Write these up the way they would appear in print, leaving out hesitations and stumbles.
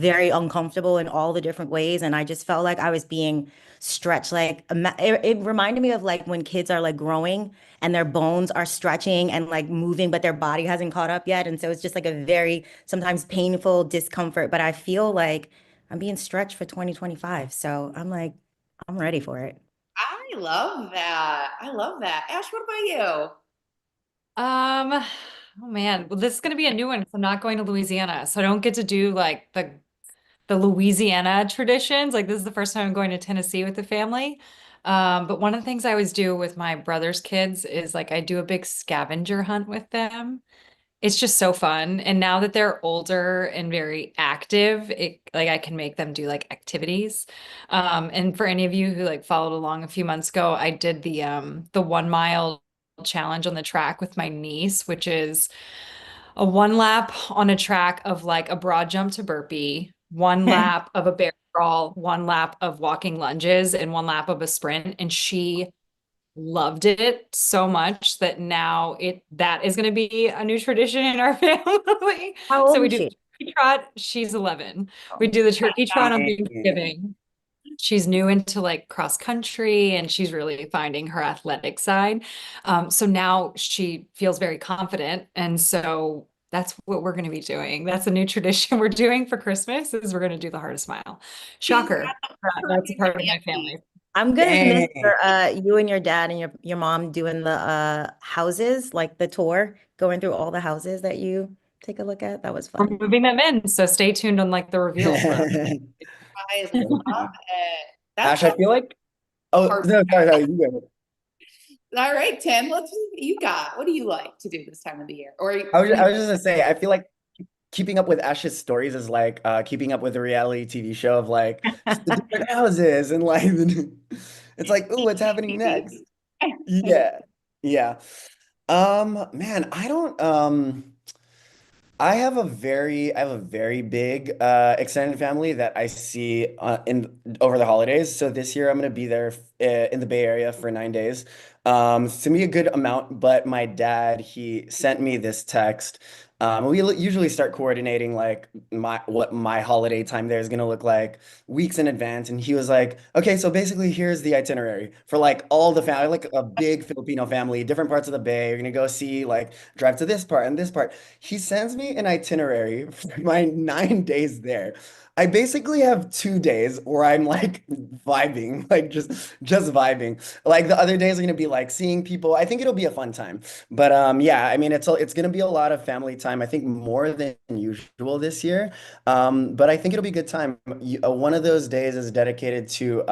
very uncomfortable in all the different ways. And I just felt like I was being stretched. Like it reminded me of like when kids are like growing and their bones are stretching and like moving, but their body hasn't caught up yet. And so it's just like a very sometimes painful discomfort. But I feel like I'm being stretched for 2025. So I'm like, I'm ready for it. I love that. I love that. Ash, what about you? Um, oh man, well, this is going to be a new one 'cause I'm not going to Louisiana, so I don't get to do like the Louisiana traditions. Like this is the first time I'm going to Tennessee with the family. But one of the things I always do with my brother's kids is like I do a big scavenger hunt with them. It's just so fun. And now that they're older and very active, it like I can make them do like activities. And for any of you who like followed along a few months ago, I did the 1 mile challenge on the track with my niece, which is a 1 lap on a track of like a broad jump to burpee, 1 lap of a bear crawl, 1 lap of walking lunges, and 1 lap of a sprint. And she loved it so much that now it that is going to be a new tradition in our family. How So old we is do the she? turkey trot. She's 11. We Oh, do the turkey trot on Dang. Thanksgiving. She's new into like cross country and she's really finding her athletic side. So now she feels very confident. And so that's what we're going to be doing. That's a new tradition we're doing for Christmas is we're going to do the hardest mile. She's Shocker. got the That's a perfect part of my family. family. I'm gonna miss Dang. you and your dad and your mom doing the houses, like the tour, going through all the houses that you take a look at. That was We're fun. moving them in. So stay tuned on like the reveal for them. I love it. That Ash, I sounds feel like, oh, hard. no, sorry, you go. All right, Tim, let's you got. What do you like to do this time of the year? Or I was just gonna say, I feel like keeping up with Ash's stories is like keeping up with a reality TV show of like the different houses and like it's like, oh, what's happening next? Yeah. Yeah. Man, I don't I have a very big extended family that I see in over the holidays. So this year I'm gonna be there in the Bay Area for 9 days. It's gonna be a good amount, but my dad, he sent me this text. Usually start coordinating like what my holiday time there is gonna look like weeks in advance, and he was like, "Okay, so basically here's the itinerary for like all the family, like a big Filipino family, different parts of the Bay. You're gonna go see like drive to this part and this part." He sends me an itinerary for my 9 days there. I basically have 2 days where I'm like vibing, like just vibing. Like the other days are gonna be like seeing people. I think it'll be a fun time. But yeah, I mean it's gonna be a lot of family time. I think more than usual this year. But I think it'll be a good time. One of those days is dedicated to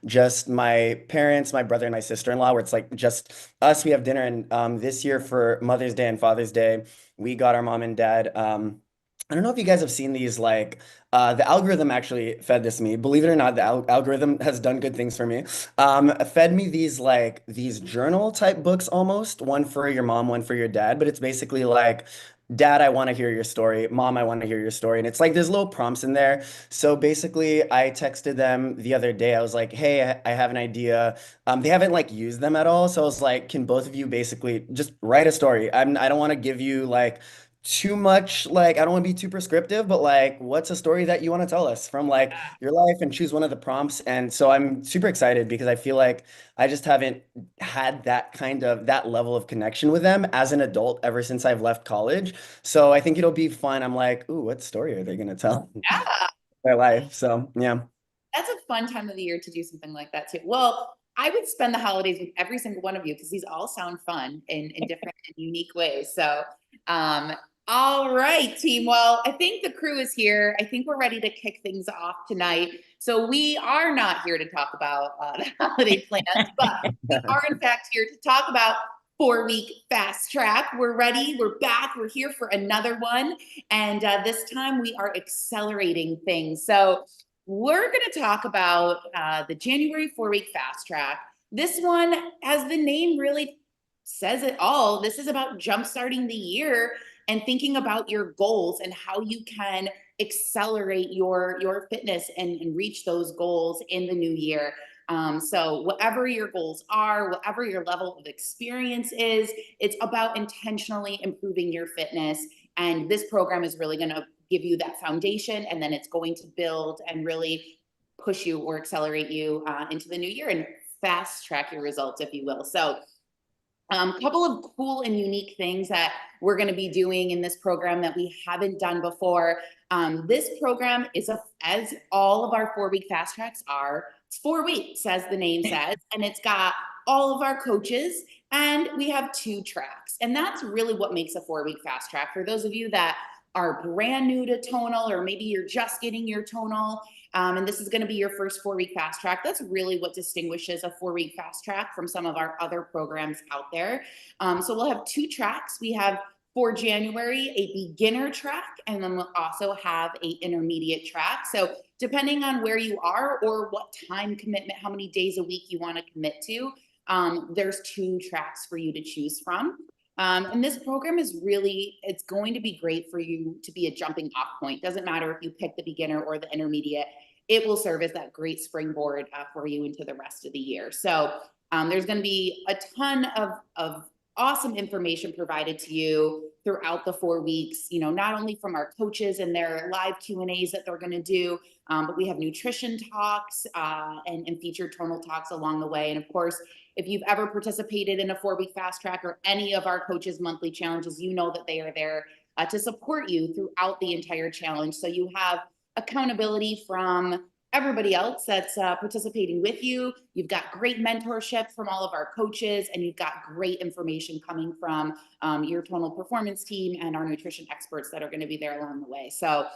just my parents, my brother, and my sister-in-law, where it's like just us. We have dinner, and this year for Mother's Day and Father's Day we got our mom and dad. I don't know if you guys have seen these, like, the algorithm actually fed this me. Believe it or not, the algorithm has done good things for me. Fed me these, like, these journal type books almost, one for your mom, one for your dad, but it's basically like, Dad, I want to hear your story. Mom, I want to hear your story. And it's like there's little prompts in there. So basically, I texted them the other day. I was like, hey, I have an idea. They haven't like used them at all. So I was like, can both of you basically just write a story? I don't want to give you like too much, like, I don't want to be too prescriptive, but like, what's a story that you want to tell us from like your life and choose one of the prompts. And so I'm super excited because I feel like I just haven't had that level of connection with them as an adult ever since I've left college. So I think it'll be fun. I'm like, ooh, what story are they going to tell Yeah, their life? So yeah. that's a fun time of the year to do something like that too. Well, I would spend the holidays with every single one of you because these all sound fun in different and unique ways. So, um, all right, team. Well, I think the crew is here. I think we're ready to kick things off tonight. So we are not here to talk about the holiday plans, but we are in fact here to talk about 4 week fast track. We're ready. We're back. We're here for another one. And this time we are accelerating things. So we're going to talk about the January 4 week fast track. This one, as the name really says it all, this is about jumpstarting the year and thinking about your goals and how you can accelerate your fitness and reach those goals in the new year. So whatever your goals are, whatever your level of experience is, it's about intentionally improving your fitness. And this program is really going to give you that foundation, and then it's going to build and really push you or accelerate you into the new year and fast track your results, if you will. So a couple of cool and unique things that we're going to be doing in this program that we haven't done before. This program is, as all of our 4-week fast tracks are, it's 4 weeks, as the name says, and it's got all of our coaches, and we have 2 tracks. And that's really what makes a 4-week fast track. For those of you that are brand new to tonal, or maybe you're just getting your tonal, and this is going to be your first 4-week fast track. That's really what distinguishes a 4-week fast track from some of our other programs out there. So we'll have 2 tracks. We have for January, a beginner track, and then we'll also have an intermediate track. So depending on where you are or what time commitment, how many days a week you want to commit to, there's 2 tracks for you to choose from. And this program is really, it's going to be great for you to be a jumping off point. Doesn't matter if you pick the beginner or the intermediate, it will serve as that great springboard for you into the rest of the year. So there's going to be a ton of awesome information provided to you throughout the 4 weeks, you know, not only from our coaches and their live Q&As that they're going to do, but we have nutrition talks and featured tonal talks along the way. And of course, if you've ever participated in a 4-week fast track or any of our coaches' monthly challenges, you know that they are there to support you throughout the entire challenge. So you have accountability from everybody else that's participating with you. You've got great mentorship from all of our coaches, and you've got great information coming from your tonal performance team and our nutrition experts that are going to be there along the way. So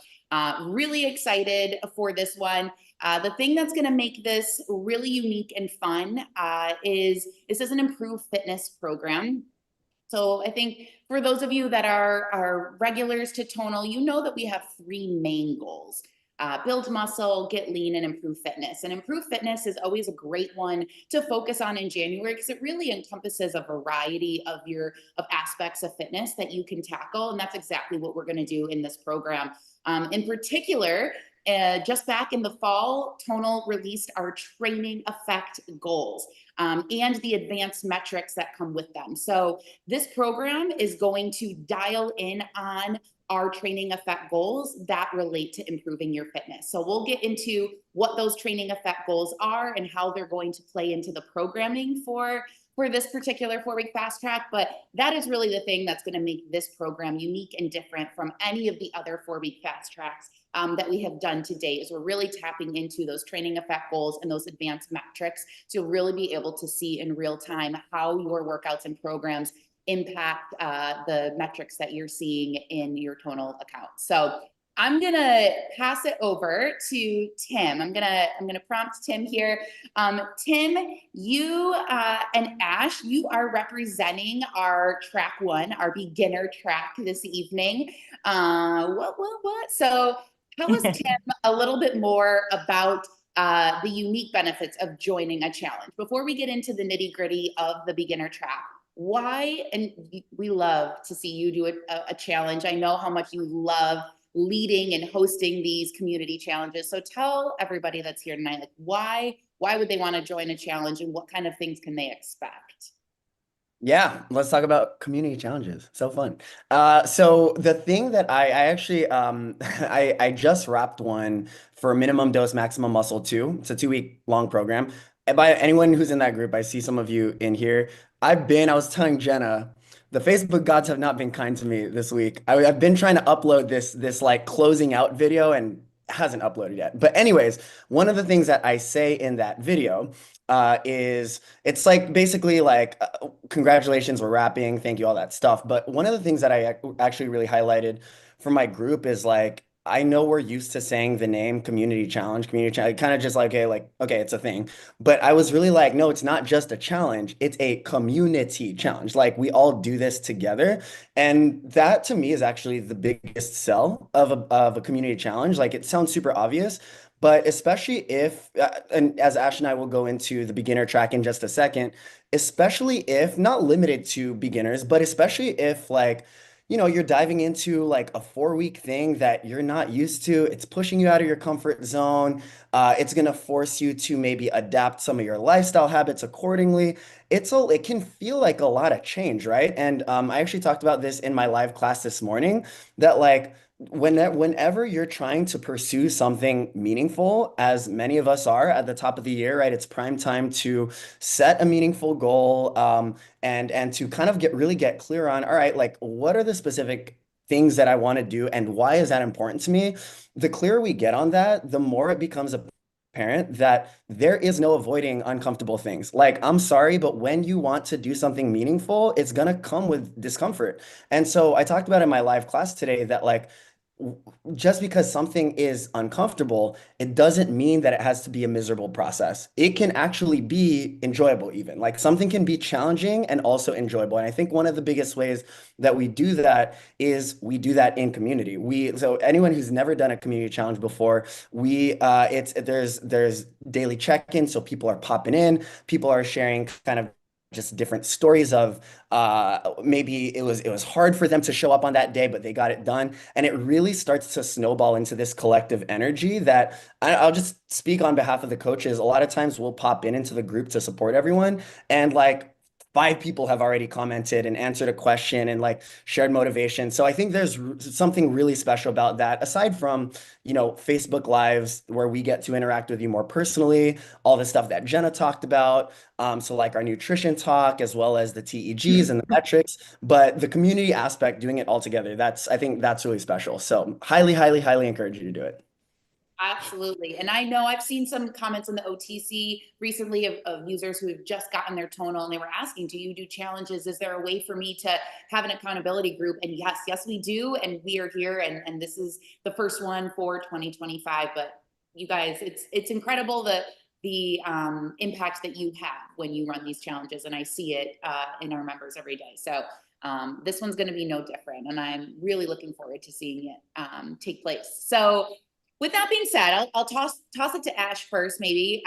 really excited for this one. The thing that's going to make this really unique and fun is this is an improved fitness program. So I think for those of you that are regulars to tonal, you know that we have 3 main goals. Build muscle, get lean, and improve fitness. And improve fitness is always a great one to focus on in January because it really encompasses a variety of aspects of fitness that you can tackle. And that's exactly what we're going to do in this program. In particular, just back in the fall, Tonal released our training effect goals and the advanced metrics that come with them. So this program is going to dial in on our training effect goals that relate to improving your fitness. So we'll get into what those training effect goals are and how they're going to play into the programming for this particular 4-week fast track. But that is really the thing that's going to make this program unique and different from any of the other 4-week fast tracks that we have done to date. Is we're really tapping into those training effect goals and those advanced metrics to really be able to see in real time how your workouts and programs impact the metrics that you're seeing in your tonal account. So I'm gonna pass it over to Tim. I'm gonna prompt Tim here. Tim, you and Ash, you are representing our track 1, our beginner track this evening. What? So tell us, Tim, a little bit more about the unique benefits of joining a challenge before we get into the nitty-gritty of the beginner track. Why? And we love to see you do a challenge. I know how much you love leading and hosting these community challenges. So tell everybody that's here tonight, like why would they want to join a challenge and what kind of things can they expect? Yeah, let's talk about community challenges. So fun. So the thing that I actually I just wrapped one for minimum dose maximum muscle 2. It's a 2-week long program. And by anyone who's in that group, I see some of you in here. I was telling Jenna, the Facebook gods have not been kind to me this week. I've been trying to upload this like closing out video and hasn't uploaded yet. But anyways, one of the things that I say in that video is it's like basically like congratulations, we're wrapping, thank you, all that stuff. But one of the things that I actually really highlighted for my group is like I know we're used to saying the name community challenge, kind of just like, okay, it's a thing. But I was really like, no, it's not just a challenge, it's a community challenge. Like we all do this together. And that to me is actually the biggest sell of a community challenge. Like it sounds super obvious, but especially if, and as Ash and I will go into the beginner track in just a second, especially if, not limited to beginners, but especially if like, you're diving into like a 4-week thing that you're not used to. It's pushing you out of your comfort zone. It's gonna force you to maybe adapt some of your lifestyle habits accordingly. It can feel like a lot of change, right? And I actually talked about this in my live class this morning that like whenever you're trying to pursue something meaningful, as many of us are at the top of the year, right? It's prime time to set a meaningful goal, and to kind of get clear on, all right, like what are the specific things that I want to do and why is that important to me? The clearer we get on that, the more it becomes apparent that there is no avoiding uncomfortable things. Like, I'm sorry, but when you want to do something meaningful, it's gonna come with discomfort. And so I talked about in my live class today that like just because something is uncomfortable, it doesn't mean that it has to be a miserable process. It can actually be enjoyable, even. Like something can be challenging and also enjoyable. And I think one of the biggest ways that we do that is we do that in community. So anyone who's never done a community challenge before, there's daily check-ins, so people are popping in, people are sharing kind of just different stories of maybe it was hard for them to show up on that day, but they got it done. And it really starts to snowball into this collective energy that I'll just speak on behalf of the coaches. A lot of times we'll pop into the group to support everyone. And like 5 people have already commented and answered a question and like shared motivation. So I think there's something really special about that. Aside from, Facebook Lives where we get to interact with you more personally, all the stuff that Jenna talked about. So like our nutrition talk, as well as the TEGs and the metrics, but the community aspect, doing it all together, I think that's really special. So highly, highly, highly encourage you to do it. Absolutely. And I know I've seen some comments in the OTC recently of users who have just gotten their tonal and they were asking, do you do challenges? Is there a way for me to have an accountability group? And yes, we do. And we are here. And this is the first one for 2025. But you guys, it's incredible the impact that you have when you run these challenges. And I see it in our members every day. So this one's going to be no different. And I'm really looking forward to seeing it take place. So with that being said, I'll toss it to Ash first, maybe.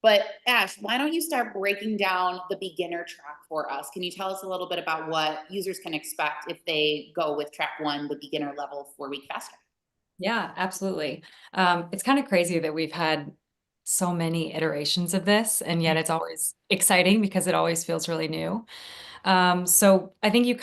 But Ash, why don't you start breaking down the beginner track for us? Can you tell us a little bit about what users can expect if they go with track 1, the beginner level 4-week fast track? Yeah, absolutely. It's kind of crazy that we've had so many iterations of this, and yet it's always exciting because it always feels really new. So I think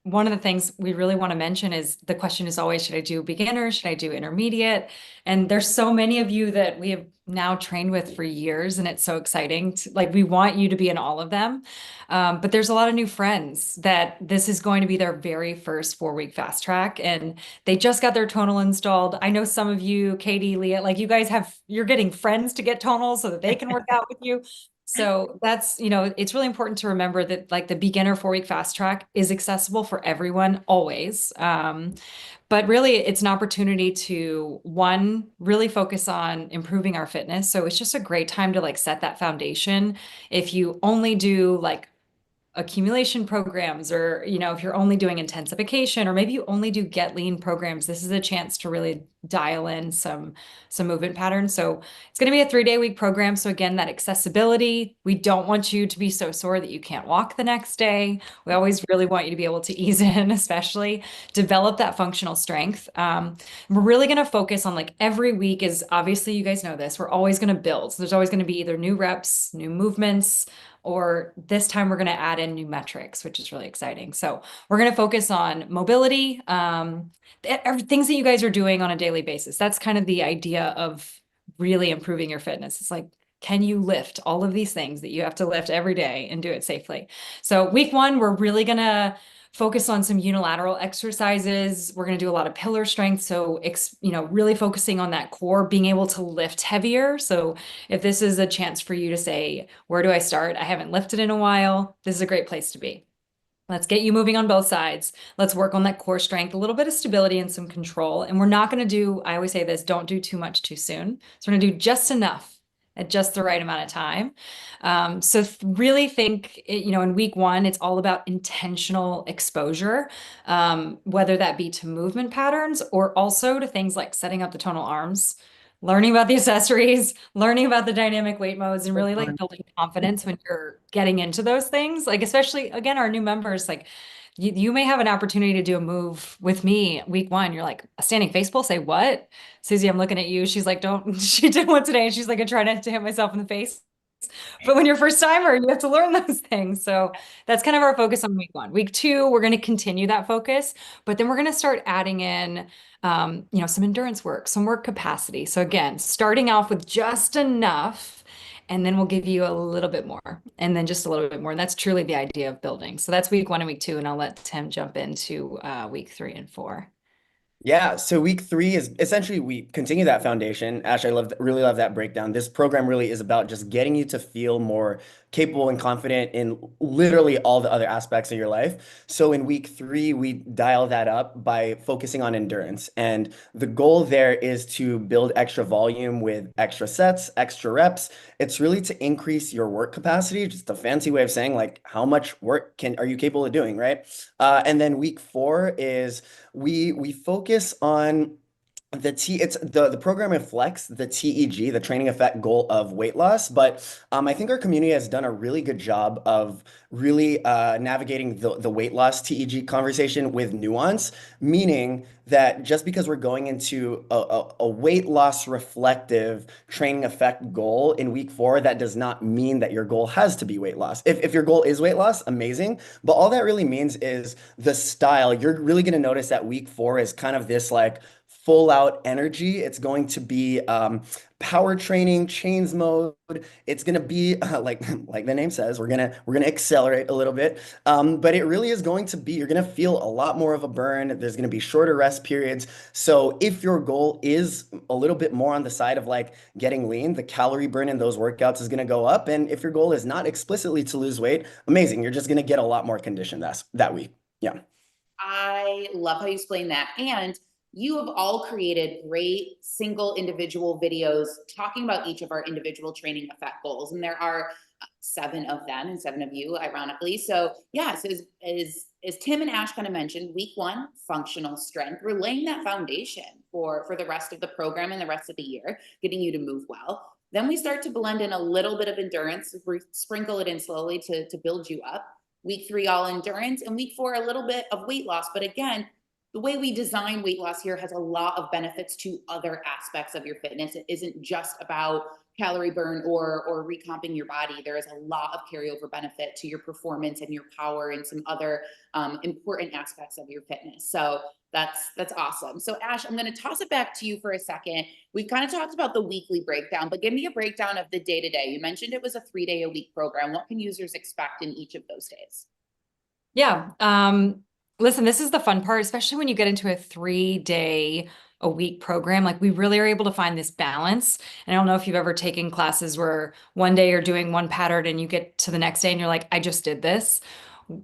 one of the things we really want to mention is the question is always, should I do beginner? Should I do intermediate? And there's so many of you that we have now trained with for years, and it's so exciting. We want you to be in all of them. But there's a lot of new friends that this is going to be their very first 4-week fast track, and they just got their tonal installed. I know some of you, Katie, Leah, you're getting friends to get tonal so that they can work out with you. So that's, it's really important to remember that like the beginner 4-week fast track is accessible for everyone always. But really it's an opportunity to, one, really focus on improving our fitness. So it's just a great time to like set that foundation. If you only do like accumulation programs, or if you're only doing intensification, or maybe you only do get lean programs, this is a chance to really dial in some movement patterns. So it's going to be a 3-day-week program. So again, that accessibility, we don't want you to be so sore that you can't walk the next day. We always really want you to be able to ease in, especially develop that functional strength. We're really going to focus on like every week is, obviously you guys know this, we're always going to build. So there's always going to be either new reps, new movements, or this time we're going to add in new metrics, which is really exciting. So we're going to focus on mobility, things that you guys are doing on a daily basis. That's kind of the idea of really improving your fitness. It's like, can you lift all of these things that you have to lift every day and do it safely? So week 1, we're really going to focus on some unilateral exercises. We're going to do a lot of pillar strength. So, really focusing on that core, being able to lift heavier. So if this is a chance for you to say, where do I start? I haven't lifted in a while. This is a great place to be. Let's get you moving on both sides. Let's work on that core strength, a little bit of stability and some control. And we're not going to do, I always say this, don't do too much too soon. So we're going to do just enough at just the right amount of time. So really think, in week 1, it's all about intentional exposure, whether that be to movement patterns or also to things like setting up the tonal arms, learning about the accessories, learning about the dynamic weight modes, and really like building confidence when you're getting into those things. Like, especially again, our new members, like you may have an opportunity to do a move with me week 1. You're like, a standing face pull, say what? Susie, I'm looking at you. She's like, she did one today. And she's like, I try not to hit myself in the face. But when you're first timer, you have to learn those things. So that's kind of our focus on week 1. Week 2, we're going to continue that focus, but then we're going to start adding in, some endurance work, some work capacity. So again, starting off with just enough, and then we'll give you a little bit more, and then just a little bit more. And that's truly the idea of building. So that's week 1 and week 2, and I'll let Tim jump into week 3 and 4. Yeah, so week 3 is essentially we continue that foundation. Ash, really love that breakdown. This program really is about just getting you to feel more capable and confident in literally all the other aspects of your life. So in week 3, we dial that up by focusing on endurance. And the goal there is to build extra volume with extra sets, extra reps. It's really to increase your work capacity, just a fancy way of saying like how much work are you capable of doing, right? And then week 4 is we focus on it's the program reflects the TEG, the training effect goal of weight loss, but I think our community has done a really good job of really navigating the weight loss TEG conversation with nuance, meaning that just because we're going into a weight loss reflective training effect goal in week 4, that does not mean that your goal has to be weight loss. If your goal is weight loss, amazing, but all that really means is the style. You're really going to notice that week 4 is kind of this like full out energy. It's going to be power training, chains mode. It's going to be like the name says, we're gonna accelerate a little bit. But it really is going to be, you're going to feel a lot more of a burn. There's going to be shorter rest periods. So if your goal is a little bit more on the side of like getting lean, the calorie burn in those workouts is going to go up. And if your goal is not explicitly to lose weight, amazing. You're just going to get a lot more condition that week. Yeah. I love how you explain that. And you have all created great single individual videos talking about each of our individual training effect goals. And there are 7 of them and 7 of you, ironically. So yes, as Tim and Ash kind of mentioned, week 1, functional strength. We're laying that foundation for the rest of the program and the rest of the year, getting you to move well. Then we start to blend in a little bit of endurance, sprinkle it in slowly to build you up. Week 3, all endurance, and week 4, a little bit of weight loss. But again, the way we design weight loss here has a lot of benefits to other aspects of your fitness. It isn't just about calorie burn or recomping your body. There is a lot of carryover benefit to your performance and your power and some other important aspects of your fitness. So that's awesome. So Ash, I'm going to toss it back to you for a second. We've kind of talked about the weekly breakdown, but give me a breakdown of the day-to-day. You mentioned it was a 3-day-a-week program. What can users expect in each of those days? Yeah. Listen, this is the fun part, especially when you get into a 3-day-a-week program. Like we really are able to find this balance. And I don't know if you've ever taken classes where one day you're doing one pattern and you get to the next day and you're like, I just did this.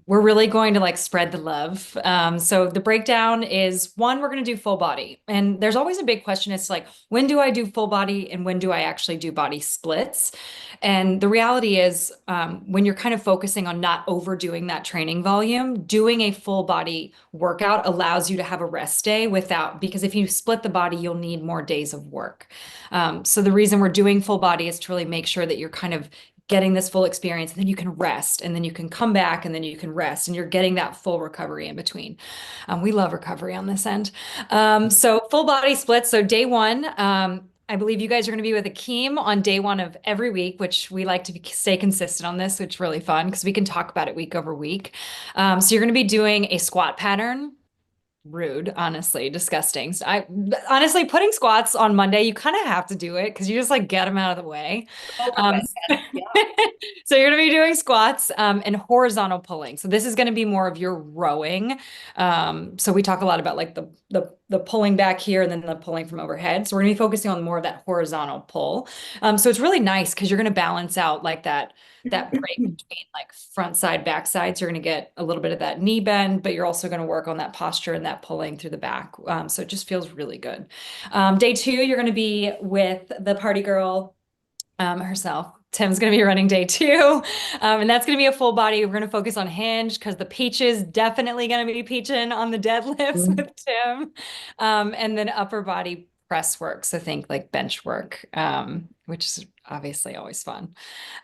We're really going to like spread the love. So the breakdown is 1, we're going to do full body. And there's always a big question. It's like, when do I do full body and when do I actually do body splits? And the reality is when you're kind of focusing on not overdoing that training volume, doing a full body workout allows you to have a rest day because if you split the body, you'll need more days of work. So the reason we're doing full body is to really make sure that you're kind of getting this full experience, and then you can rest, and then you can come back, and then you can rest, and you're getting that full recovery in between. We love recovery on this end. So full body splits. So day 1, I believe you guys are going to be with Akeem on day 1 of every week, which we like to stay consistent on this, which is really fun because we can talk about it week over week. So you're going to be doing a squat pattern. Rude, honestly, disgusting. So honestly, putting squats on Monday, you kind of have to do it because you just like get them out of the way. Yeah. So you're going to be doing squats and horizontal pulling. So this is going to be more of your rowing. So we talk a lot about like the pulling back here and then the pulling from overhead. So we're going to be focusing on more of that horizontal pull. So it's really nice because you're going to balance out like that break between like front side, back side. So you're going to get a little bit of that knee bend, but you're also going to work on that posture and that pulling through the back. So it just feels really good. Day 2, you're going to be with the party girl herself. Tim's going to be running day 2. And that's going to be a full body. We're going to focus on hinge because the peaches definitely going to be peaching on the deadlifts with Tim. And then upper body press work. So think like bench work, which is obviously always fun.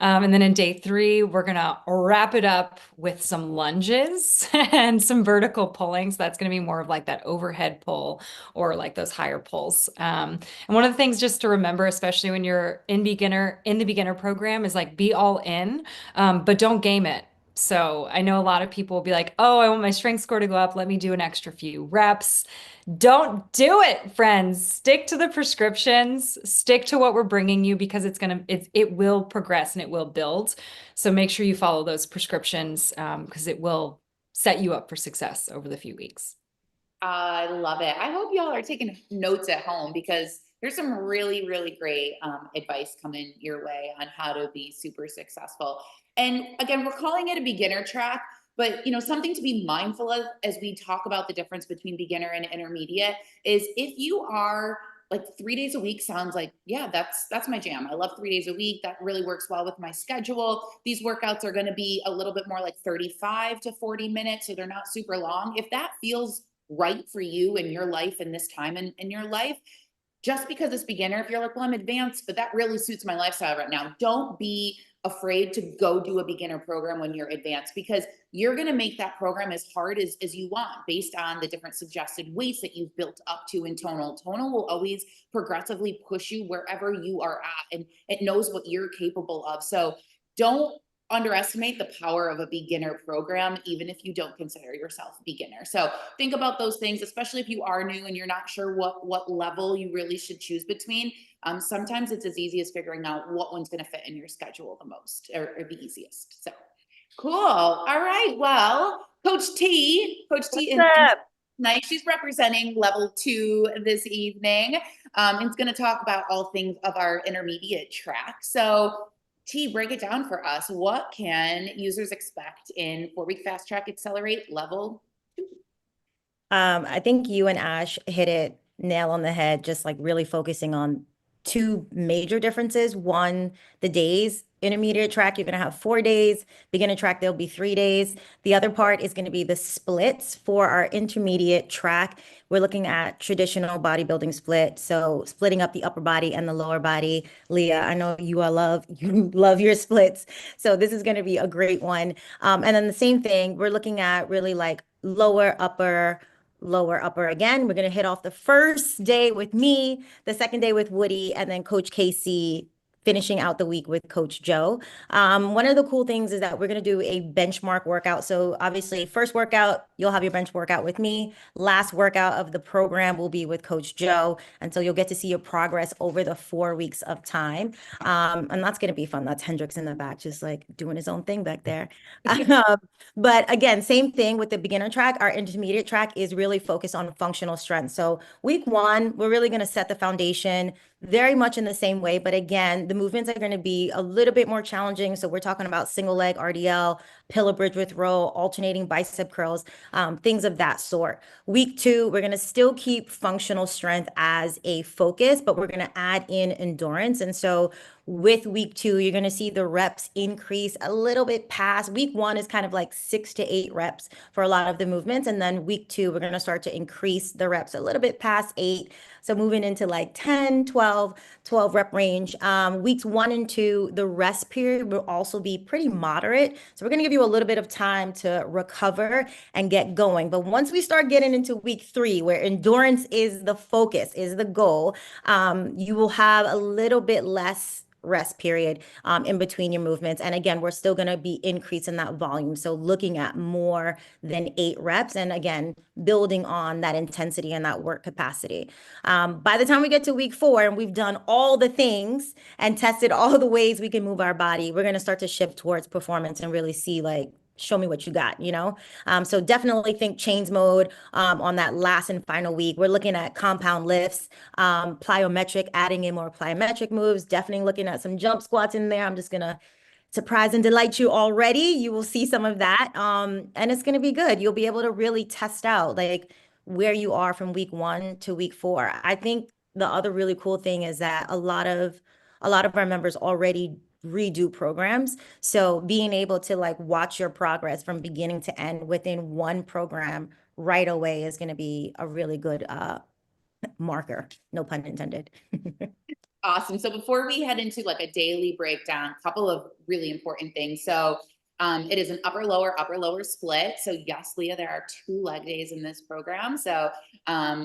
And then in day 3, we're gonna wrap it up with some lunges and some vertical pulling. So that's gonna be more of like that overhead pull or like those higher pulls. And one of the things just to remember, especially when you're in the beginner program, is like be all in, but don't game it. So I know a lot of people will be like, oh, I want my strength score to go up. Let me do an extra few reps. Don't do it, friends. Stick to the prescriptions, stick to what we're bringing you because it will progress and it will build. So make sure you follow those prescriptions because it will set you up for success over the few weeks. I love it. I hope y'all are taking notes at home because there's some really, really great advice coming your way on how to be super successful. And again, we're calling it a beginner track, but something to be mindful of as we talk about the difference between beginner and intermediate is if you are like 3 days a week sounds like, yeah, that's my jam. I love 3 days a week. That really works well with my schedule. These workouts are going to be a little bit more like 35 to 40 minutes, so they're not super long. If that feels right for you in your life and this time in your life, just because it's beginner, if you're like, well, I'm advanced, but that really suits my lifestyle right now, don't be afraid to go do a beginner program when you're advanced because you're going to make that program as hard as you want based on the different suggested weights that you've built up to in tonal. Tonal will always progressively push you wherever you are at, and it knows what you're capable of. So don't underestimate the power of a beginner program, even if you don't consider yourself a beginner. So think about those things, especially if you are new and you're not sure what level you really should choose between. Sometimes it's as easy as figuring out what one's going to fit in your schedule the most or the easiest. So cool. All right. Well, Coach T What's up? tonight, she's representing level 2 this evening. And it's going to talk about all things of our intermediate track. So T, break it down for us. What can users expect in 4-week Fast Track Accelerate level 2? I think you and Ash hit it nail on the head, just like really focusing on 2 major differences. One, the days. Intermediate track, you're going to have 4 days. Beginner track, there'll be 3 days. The other part is going to be the splits for our intermediate track. We're looking at traditional bodybuilding split. So splitting up the upper body and the lower body. Leah, I know you love your splits. So this is going to be a great one. And then the same thing, we're looking at really like lower upper again. We're going to hit off the first day with me, the second day with Woody, and then Coach Casey finishing out the week with Coach Joe. One of the cool things is that we're going to do a benchmark workout. So obviously, first workout, you'll have your bench workout with me. Last workout of the program will be with Coach Joe. And so you'll get to see your progress over the 4 weeks of time. And that's going to be fun. That's Hendrix in the back, just like doing his own thing back there. But again, same thing with the beginner track. Our intermediate track is really focused on functional strength. So week 1, we're really going to set the foundation very much in the same way. But again, the movements are going to be a little bit more challenging. So we're talking about single leg RDL, pillow bridge with row, alternating bicep curls, things of that sort. Week 2, we're going to still keep functional strength as a focus, but we're going to add in endurance. And so with week 2, you're going to see the reps increase a little bit past. Week 1 is kind of like 6 to 8 reps for a lot of the movements. And then week 2, we're going to start to increase the reps a little bit past 8. So moving into like 10, 12 rep range. Weeks 1 and 2, the rest period will also be pretty moderate. So we're going to give you a little bit of time to recover and get going. But once we start getting into week 3, where endurance is the focus, is the goal, you will have a little bit less rest period in between your movements. And again, we're still going to be increasing that volume. So looking at more than 8 reps. And again, building on that intensity and that work capacity. By the time we get to week 4 and we've done all the things and tested all the ways we can move our body, we're going to start to shift towards performance and really see like, show me what you got, So definitely think chains mode on that last and final week. We're looking at compound lifts, plyometric, adding in more plyometric moves, definitely looking at some jump squats in there. I'm just going to surprise and delight you already. You will see some of that. And it's going to be good. You'll be able to really test out like where you are from week 1 to week 4. I think the other really cool thing is that a lot of our members already redo programs. So being able to like watch your progress from beginning to end within one program right away is going to be a really good marker, no pun intended. Awesome. So before we head into like a daily breakdown, a couple of really important things. So it is an upper lower split. So yes, Leah, there are 2 leg days in this program. So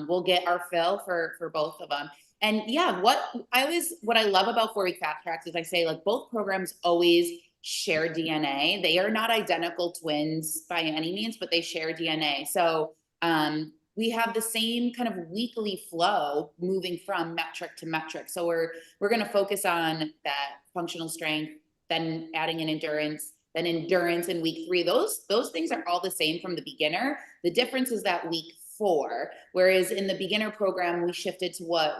we'll get our fill for both of them. And yeah, what I love about 4-week fast tracks is I say like both programs always share DNA. They are not identical twins by any means, but they share DNA. So we have the same kind of weekly flow moving from metric to metric. So we're going to focus on that functional strength, then adding in endurance, then endurance in week 3. Those things are all the same from the beginner. The difference is that week 4, whereas in the beginner program, we shifted to what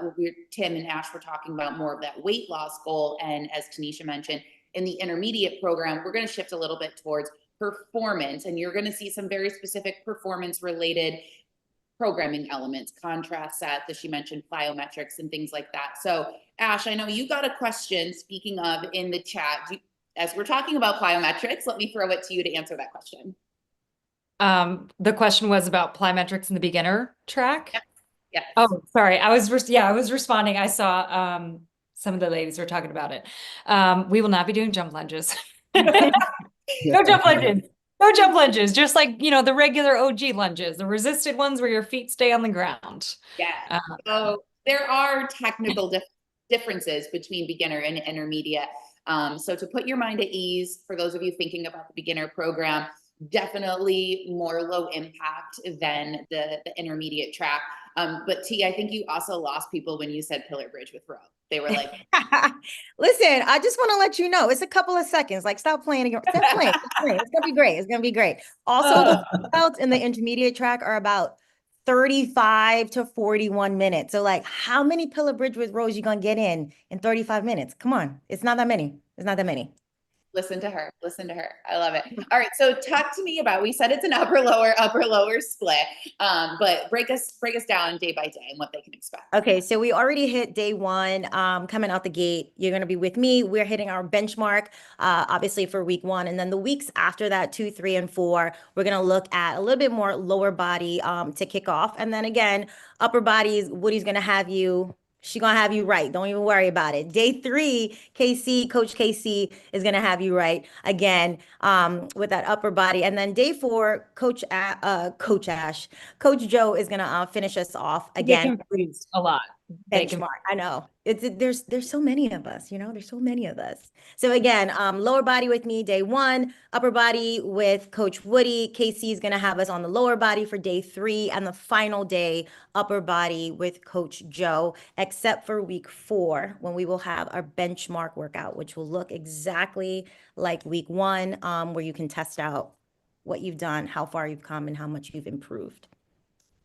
Tim and Ash were talking about, more of that weight loss goal. And as Tanisha mentioned, in the intermediate program, we're going to shift a little bit towards performance, and you're going to see some very specific performance related programming elements, contrast sets, as she mentioned, plyometrics and things like that. So Ash, I know you got a question, speaking of, in the chat. As we're talking about plyometrics, let me throw it to you to answer that question. The question was about plyometrics in the beginner track. Yep. Yes. Oh, sorry. I was responding. I saw some of the ladies were talking about it. We will not be doing jump lunges. No jump lunges. No jump lunges. Just like, the regular OG lunges, the resisted ones where your feet stay on the ground. Yeah. So there are technical differences between beginner and intermediate. So to put your mind at ease, for those of you thinking about the beginner program, definitely more low impact than the intermediate track. But T, I think you also lost people when you said pillar bridge with row. They were like, listen, I just want to let you know, it's a couple of seconds. Like, stop playing. Stop playing. It's gonna be great. It's gonna be great. Also, the workouts in the intermediate track are about 35 to 41 minutes. So, like, how many pillar bridge with rows you gonna get in 35 minutes? Come on, it's not that many. It's not that many. Listen to her. Listen to her. I love it. All right. So talk to me about, we said it's an upper lower split. But break us down day by day and what they can expect. Okay, so we already hit day 1. Coming out the gate, you're gonna be with me. We're hitting our benchmark, obviously for week 1, and then the weeks after that, 2, 3, and 4, we're gonna look at a little bit more lower body to kick off, and then again, upper bodies. Woody's gonna have you. She's gonna have you right. Don't even worry about it. Day 3, Coach KC is gonna have you right again with that upper body. And then day 4, Coach Ash, Coach Joe is gonna finish us off again. Get confused a lot. Benchmark. I know. There's so many of us, there's so many of us. So again, lower body with me day 1, upper body with Coach Woody. Casey is gonna have us on the lower body for day 3, and the final day, upper body with Coach Joe, except for week 4, when we will have our benchmark workout, which will look exactly like week 1, where you can test out what you've done, how far you've come, and how much you've improved.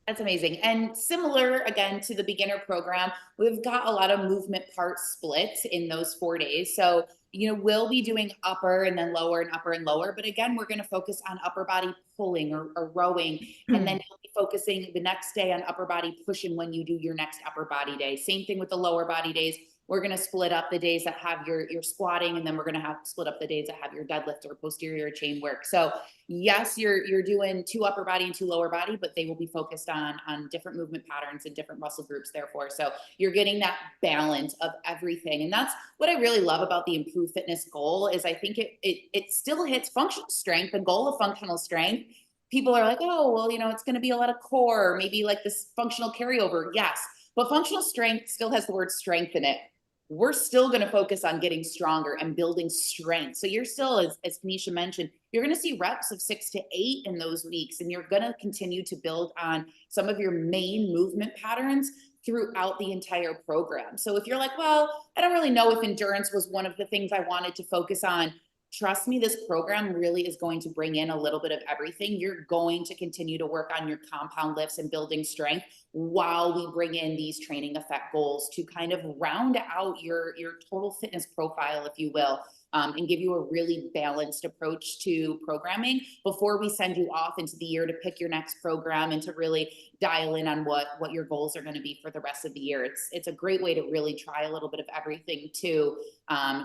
That's amazing. And similar again to the beginner program, we've got a lot of movement parts split in those 4 days. So, we'll be doing upper and then lower and upper and lower. But again, we're going to focus on upper body pulling or rowing. And then you'll be focusing the next day on upper body pushing when you do your next upper body day. Same thing with the lower body days. We're going to split up the days that have your squatting, and then we're going to have split up the days that have your deadlift or posterior chain work. So yes, you're doing 2 upper body and 2 lower body, but they will be focused on different movement patterns and different muscle groups, therefore. So you're getting that balance of everything. And that's what I really love about the Improve Fitness goal, is I think it still hits functional strength. The goal of functional strength, people are like, oh, well, it's going to be a lot of core, maybe like this functional carryover. Yes, but functional strength still has the word strength in it. We're still going to focus on getting stronger and building strength. So you're still, as Tanisha mentioned, you're going to see reps of 6 to 8 in those weeks, and you're going to continue to build on some of your main movement patterns throughout the entire program. So if you're like, well, I don't really know if endurance was one of the things I wanted to focus on, trust me, this program really is going to bring in a little bit of everything. You're going to continue to work on your compound lifts and building strength while we bring in these training effect goals to kind of round out your total fitness profile, if you will. and give you a really balanced approach to programming before we send you off into the year to pick your next program and to really dial in on what your goals are going to be for the rest of the year. It's a great way to really try a little bit of everything too.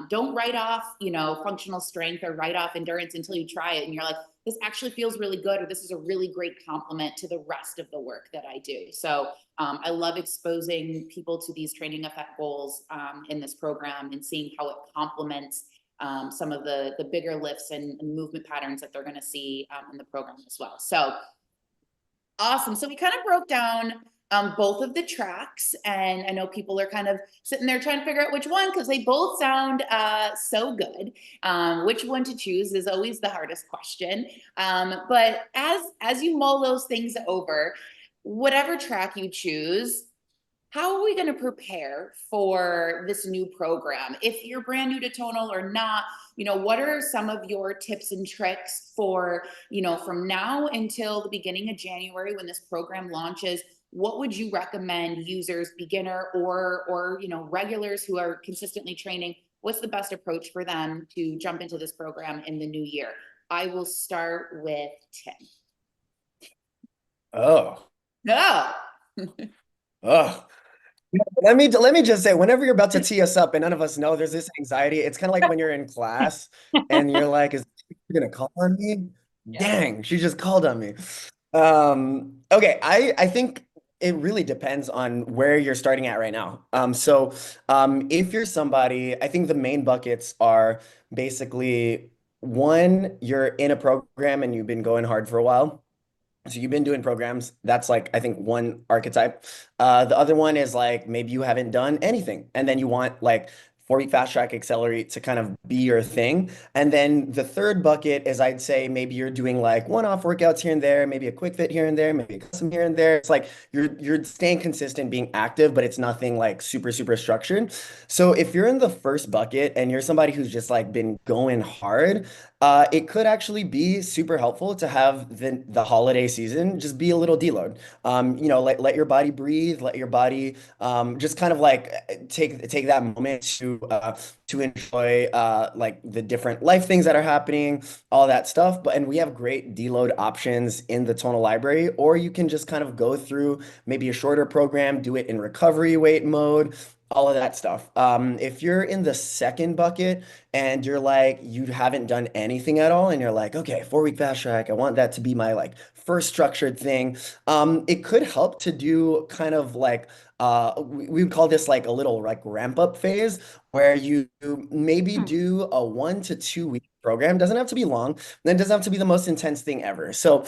Don't write off, you know, functional strength or write off endurance until you try it and you're like, this actually feels really good, or this is a really great complement to the rest of the work that I do. So I love exposing people to these training effect goals in this program and seeing how it complements some of the bigger lifts and movement patterns that they're going to see in the program as well. So awesome. So we kind of broke down both of the tracks, and I know people are kind of sitting there trying to figure out which one, because they both sound so good. Which one to choose is always the hardest question. But as you mull those things over, whatever track you choose, how are we going to prepare for this new program? If you're brand new to tonal or not, you know, what are some of your tips and tricks for, you know, from now until the beginning of January when this program launches? What would you recommend users, beginner or you know, regulars who are consistently training? What's the best approach for them to jump into this program in the new year? I will start with Tim. Oh, No. oh. Let me just say, whenever you're about to tee us up and none of us know, there's this anxiety. It's kind of like when you're in class and you're like, is she gonna call on me? Yeah. Dang, she just called on me. Okay, I think it really depends on where you're starting at right now. If you're somebody, I think the main buckets are basically one, you're in a program and you've been going hard for a while. So you've been doing programs. That's like, I think, one archetype. The other one is like maybe you haven't done anything, and then you want like 4-week fast track accelerate to kind of be your thing. And then the third bucket is I'd say maybe you're doing like one-off workouts here and there, maybe a quick fit here and there, maybe a custom here and there. It's like you're staying consistent, being active, but it's nothing like super, super structured. So if you're in the first bucket and you're somebody who's just like been going hard, it could actually be super helpful to have the holiday season just be a little deload. You know, let your body breathe, let your body just kind of like take that moment to enjoy like the different life things that are happening, all that stuff. And we have great deload options in the tonal library, or you can just kind of go through maybe a shorter program, do it in recovery weight mode, all of that stuff. If you're in the second bucket and you're like, you haven't done anything at all, and you're like, okay, 4-week fast track, I want that to be my like first structured thing. It could help to do kind of like, we would call this like a little like ramp up phase where you maybe do a 1 to 2 week program. Doesn't have to be long, then doesn't have to be the most intense thing ever. So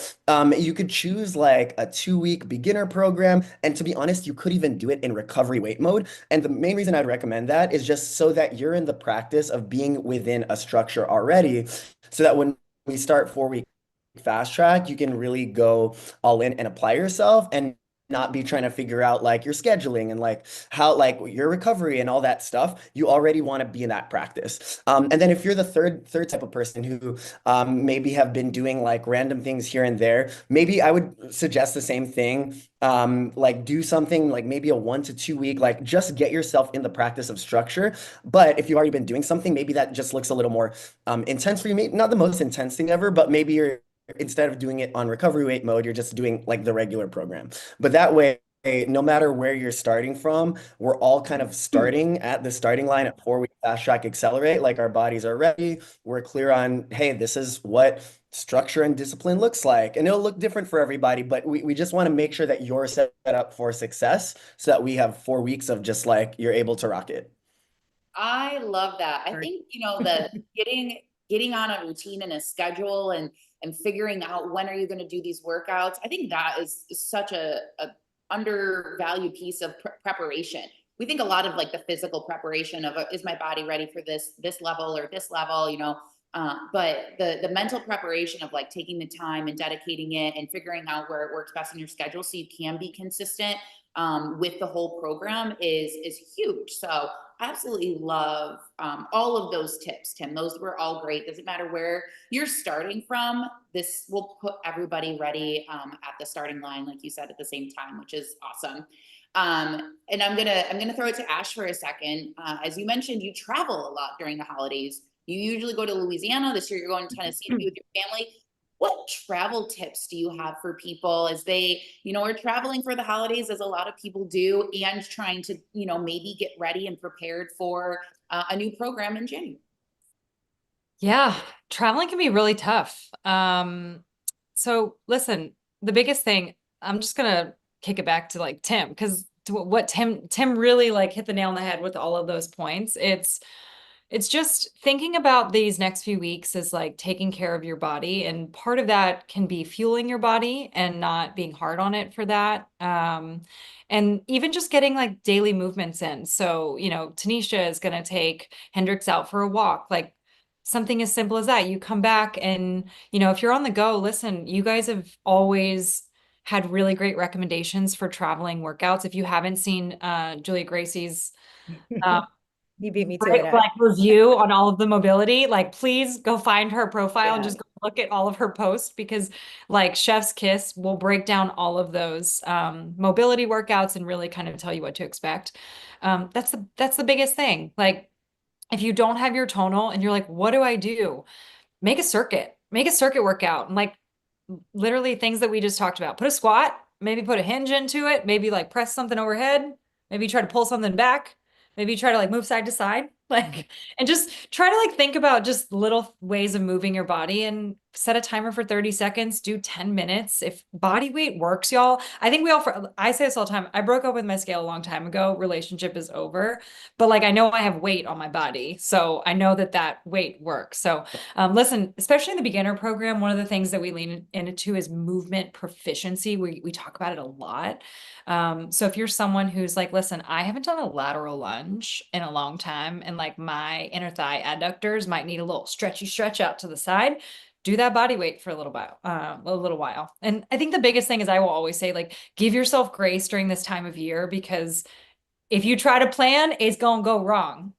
you could choose like a 2-week beginner program. And to be honest, you could even do it in recovery weight mode. And the main reason I'd recommend that is just so that you're in the practice of being within a structure already, so that when we start 4-week fast track, you can really go all in and apply yourself and not be trying to figure out like your scheduling and like how like your recovery and all that stuff. You already want to be in that practice. And then if you're the third type of person who maybe have been doing like random things here and there, maybe I would suggest the same thing. Like do something like maybe a 1 to 2 week, like just get yourself in the practice of structure. But if you've already been doing something, maybe that just looks a little more intense for you. Maybe not the most intense thing ever, but maybe you're instead of doing it on recovery weight mode, you're just doing like the regular program. But that way, no matter where you're starting from, we're all kind of starting at the starting line at 4-week fast track accelerate. Like our bodies are ready. We're clear on, hey, this is what structure and discipline looks like. And it'll look different for everybody, but we just want to make sure that you're set up for success so that we have 4 weeks of just like you're able to rock it. I love that. I think, you know, the getting on a routine and a schedule and figuring out when are you going to do these workouts. I think that is such a undervalued piece of preparation. We think a lot of like the physical preparation of is my body ready for this level or this level, you know, but the mental preparation of like taking the time and dedicating it and figuring out where it works best in your schedule so you can be consistent with the whole program is huge. So I absolutely love all of those tips, Tim. Those were all great. Doesn't matter where you're starting from. This will put everybody ready at the starting line, like you said, at the same time, which is awesome. And I'm gonna throw it to Ash for a second. As you mentioned, you travel a lot during the holidays. You usually go to Louisiana. This year you're going to Tennessee to be with your family. What travel tips do you have for people as they, are traveling for the holidays, as a lot of people do, and trying to, maybe get ready and prepared for a new program in January? Yeah, traveling can be really tough. So listen, the biggest thing, I'm just gonna kick it back to like Tim, because what Tim really like hit the nail on the head with all of those points. It's just thinking about these next few weeks as like taking care of your body. And part of that can be fueling your body and not being hard on it for that. And even just getting like daily movements in. So, Tanisha is going to take Hendrix out for a walk, like something as simple as that. You come back and, if you're on the go, listen, you guys have always had really great recommendations for traveling workouts. If you haven't seen Julia Gracie's You beat me to great it. like review on all of the mobility, like please go find her profile and Yeah. just go look at all of her posts, because like Chef's Kiss will break down all of those mobility workouts and really kind of tell you what to expect. That's the biggest thing. Like if you don't have your tonal and you're like, what do I do? Make a circuit workout, and like literally things that we just talked about. Put a squat, maybe put a hinge into it, maybe like press something overhead, maybe try to pull something back, maybe try to like move side to side, like, and just try to like think about just little ways of moving your body and set a timer for 30 seconds, do 10 minutes. If body weight works, y'all, I think I say this all the time. I broke up with my scale a long time ago. Relationship is over, but like, I know I have weight on my body. So I know that weight works. So listen, especially in the beginner program, one of the things that we lean into is movement proficiency. We talk about it a lot. So if you're someone who's like, listen, I haven't done a lateral lunge in a long time, and like my inner thigh adductors might need a little stretch out to the side, do that body weight for a little while. And I think the biggest thing is I will always say, like, give yourself grace during this time of year, because if you try to plan, it's going to go wrong.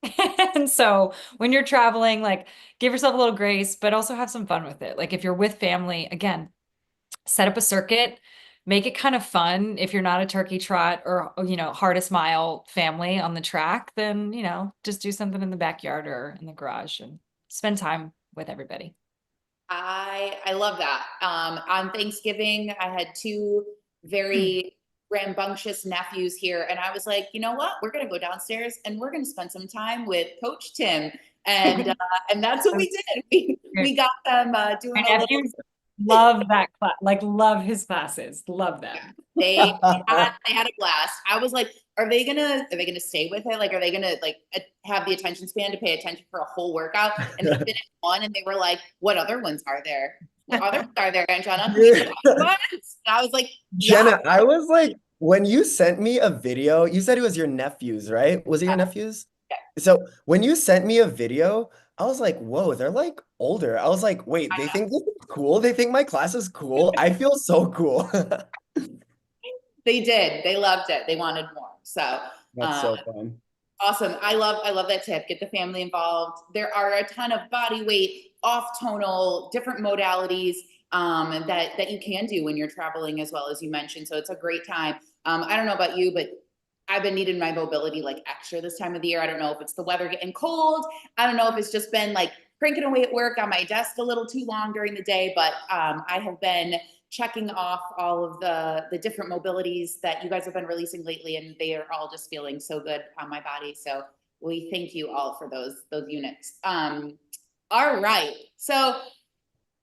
And so when you're traveling, like give yourself a little grace, but also have some fun with it. Like if you're with family, again, set up a circuit, make it kind of fun. If you're not a turkey trot or, hardest mile family on the track, then, just do something in the backyard or in the garage and spend time with everybody. I love that. On Thanksgiving, I had two very rambunctious nephews here, and I was like, you know what? We're gonna go downstairs and we're gonna spend some time with Coach Tim, and that's what we did. We got them My doing a little. nephews love that class, like love his classes, love them. They had a blast. I was like, are they gonna stay with it? Like, are they gonna like have the attention span to pay attention for a whole workout? And they finished one, and they were like, "What other ones are there? What other ones are there, Angela?" And I was like, "Yeah." Jenna, I was like, when you sent me a video, you said it was your nephews, right? Was it your nephews? Yeah. So when you sent me a video, I was like, whoa, they're like older. I was like, wait, they think this is cool? They think my class is cool? I feel so cool. They did. They loved it. They wanted more. So, That's so fun. awesome. I love that tip. Get the family involved. There are a ton of body weight, off tonal, different modalities that you can do when you're traveling, as well, as you mentioned. So it's a great time. I don't know about you, but I've been needing my mobility like extra this time of the year. I don't know if it's the weather getting cold. I don't know if it's just been like cranking away at work on my desk a little too long during the day, but I have been checking off all of the different mobilities that you guys have been releasing lately, and they are all just feeling so good on my body. So we thank you all for those units. All right, so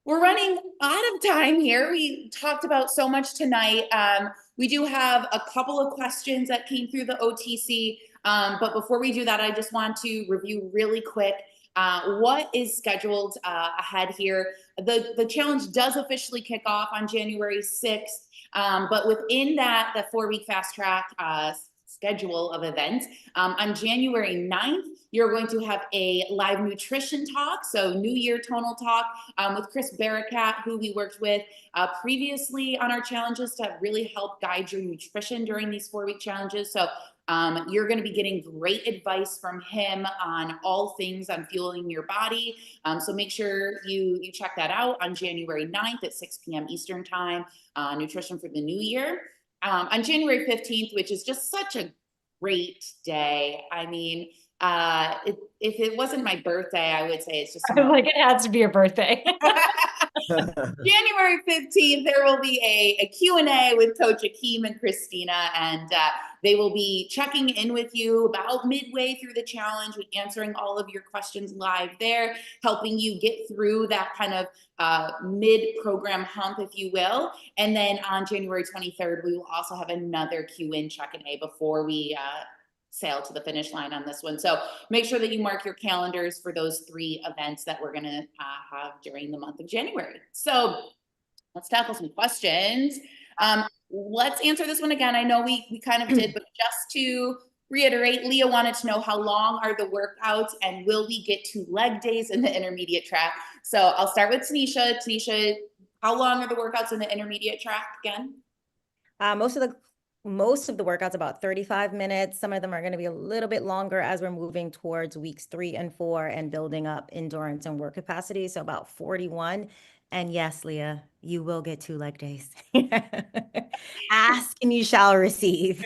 we're running out of time here. We talked about so much tonight. We do have a couple of questions that came through the OTC, but before we do that, I just want to review really quick what is scheduled ahead here. The challenge does officially kick off on January 6th, but within that, the 4-week fast track schedule of events, on January 9th, you're going to have a live nutrition talk, so New Year tonal talk with Chris Barakat, who we worked with previously on our challenges to really help guide your nutrition during these 4-week challenges. So you're going to be getting great advice from him on all things on fueling your body. So make sure you check that out on January 9th at 6 p.m. Eastern time, Nutrition for the New Year. On January 15th, which is just such a great day. I mean, If it wasn't my birthday, I would say it's just I'm like, it has to be your birthday. January 15th, there will be a Q&A with Coach Akeem and Christina, and they will be checking in with you about midway through the challenge, answering all of your questions live there, helping you get through that kind of mid-program hump, if you will. And then on January 23rd, we will also have another Q&A check-in before we sail to the finish line on this one. So make sure that you mark your calendars for those 3 events that we're going to have during the month of January. So let's tackle some questions. Let's answer this one again. I know we kind of did, but just to reiterate, Leah wanted to know how long are the workouts and will we get 2 leg days in the intermediate track? So I'll start with Tanisha. Tanisha, how long are the workouts in the intermediate track again? Most of the workouts about 35 minutes. Some of them are going to be a little bit longer as we're moving towards weeks 3 and 4 and building up endurance and work capacity. So about 41. And yes, Leah, you will get 2 leg days. Ask and you shall receive.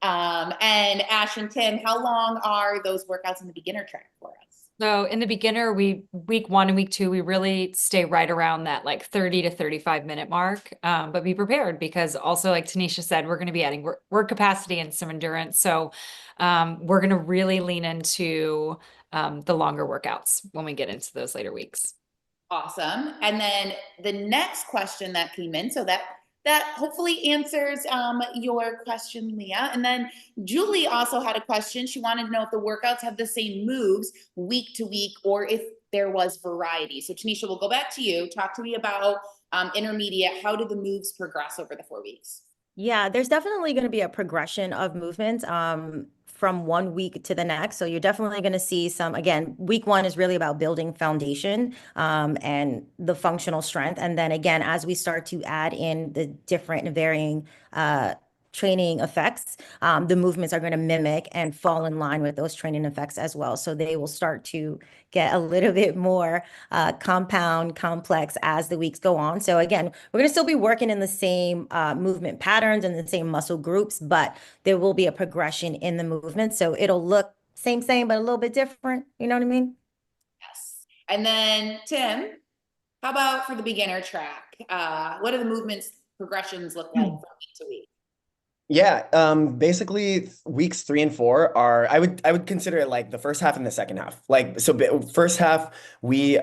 And Ash and Tim, how long are those workouts in the beginner track for us? So in the beginner, week 1 and week 2, we really stay right around that like 30 to 35 minute mark. But be prepared because also like Tanisha said, we're going to be adding work capacity and some endurance. So we're going to really lean into the longer workouts when we get into those later weeks. Awesome. And then the next question that came in, so that hopefully answers your question, Leah. And then Julie also had a question. She wanted to know if the workouts have the same moves week to week or if there was variety. So Tanisha, we'll go back to you. Talk to me about intermediate. How did the moves progress over the 4 weeks? Yeah, there's definitely going to be a progression of movements from one week to the next. So you're definitely going to see some, again, week 1 is really about building foundation and the functional strength. And then again, as we start to add in the different and varying training effects, the movements are going to mimic and fall in line with those training effects as well. So they will start to get a little bit more compound, complex as the weeks go on. So again, we're going to still be working in the same movement patterns and the same muscle groups, but there will be a progression in the movement. So it'll look same, but a little bit different. You know what I mean? Yes. And then Tim, how about for the beginner track? What do the movements progressions look like from week to week? Yeah, basically weeks 3 and 4 are I would consider it like the first half and the second half. Like so first half we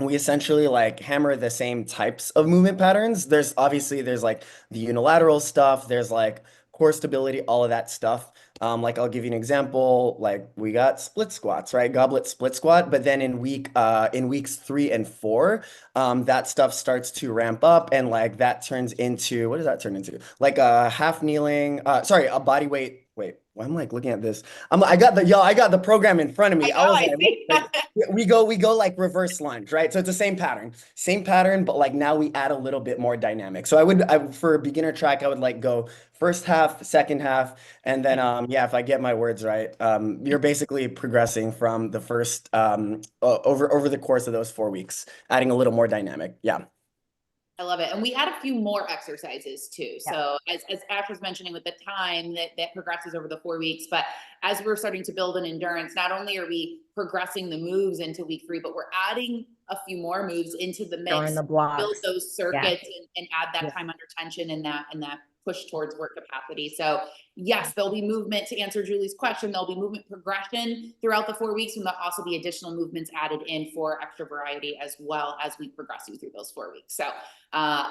essentially like hammer the same types of movement patterns. There's like the unilateral stuff, there's like core stability, all of that stuff. Like I'll give you an example, like we got split squats, right? Goblet split squat, but then in weeks 3 and 4, that stuff starts to ramp up and like that turns into, what does that turn into? Like a half kneeling, a body weight. Wait, why am I like looking at this? I got the program in front of me. I was I see. like, we go like reverse lunge, right? So it's the same pattern, but like now we add a little bit more dynamic. So for a beginner track, I would like go first half, second half, and then yeah, if I get my words right, you're basically progressing from the first over the course of those 4 weeks, adding a little more dynamic. Yeah. I love it. And we add a few more exercises too. Yeah. So as Ash was mentioning with the time that progresses over the 4 weeks, but as we're starting to build an endurance, not only are we progressing the moves into week 3, but we're adding a few more moves into the mix, Throwing the build blocks. those circuits and add that Yeah. time under tension and that push towards work capacity. So yes, there'll be movement to answer Julie's question. There'll be movement progression throughout the 4 weeks, and there'll also be additional movements added in for extra variety as well as we progress you through those 4 weeks. So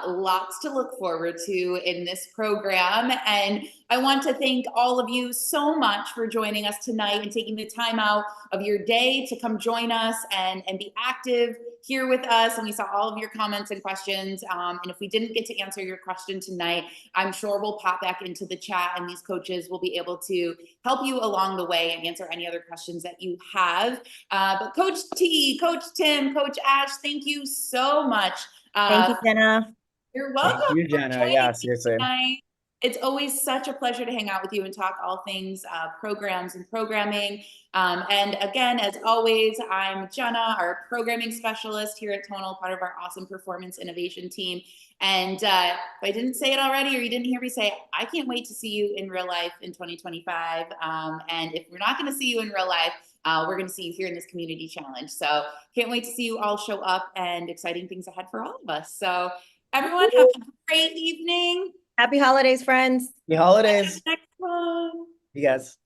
lots to look forward to in this program. And I want to thank all of you so much for joining us tonight and taking the time out of your day to come join us and be active here with us. And we saw all of your comments and questions. And if we didn't get to answer your question tonight, I'm sure we'll pop back into the chat and these coaches will be able to help you along the way and answer any other questions that you have. But Coach T, Coach Tim, Coach Ash, thank you so much. Thank you, Jenna. You're welcome. Thank you, Jenna. Yeah, seriously. Tonight. It's always such a pleasure to hang out with you and talk all things programs and programming. And again, as always, I'm Jenna, our programming specialist here at Tonal, part of our awesome performance innovation team. And if I didn't say it already, or you didn't hear me say it, I can't wait to see you in real life in 2025. And if we're not going to see you in real life, we're going to see you here in this community challenge. So can't wait to see you all show up, and exciting things ahead for all of us. So everyone, have a great evening. Happy holidays, friends. Happy holidays. Next one. You guys.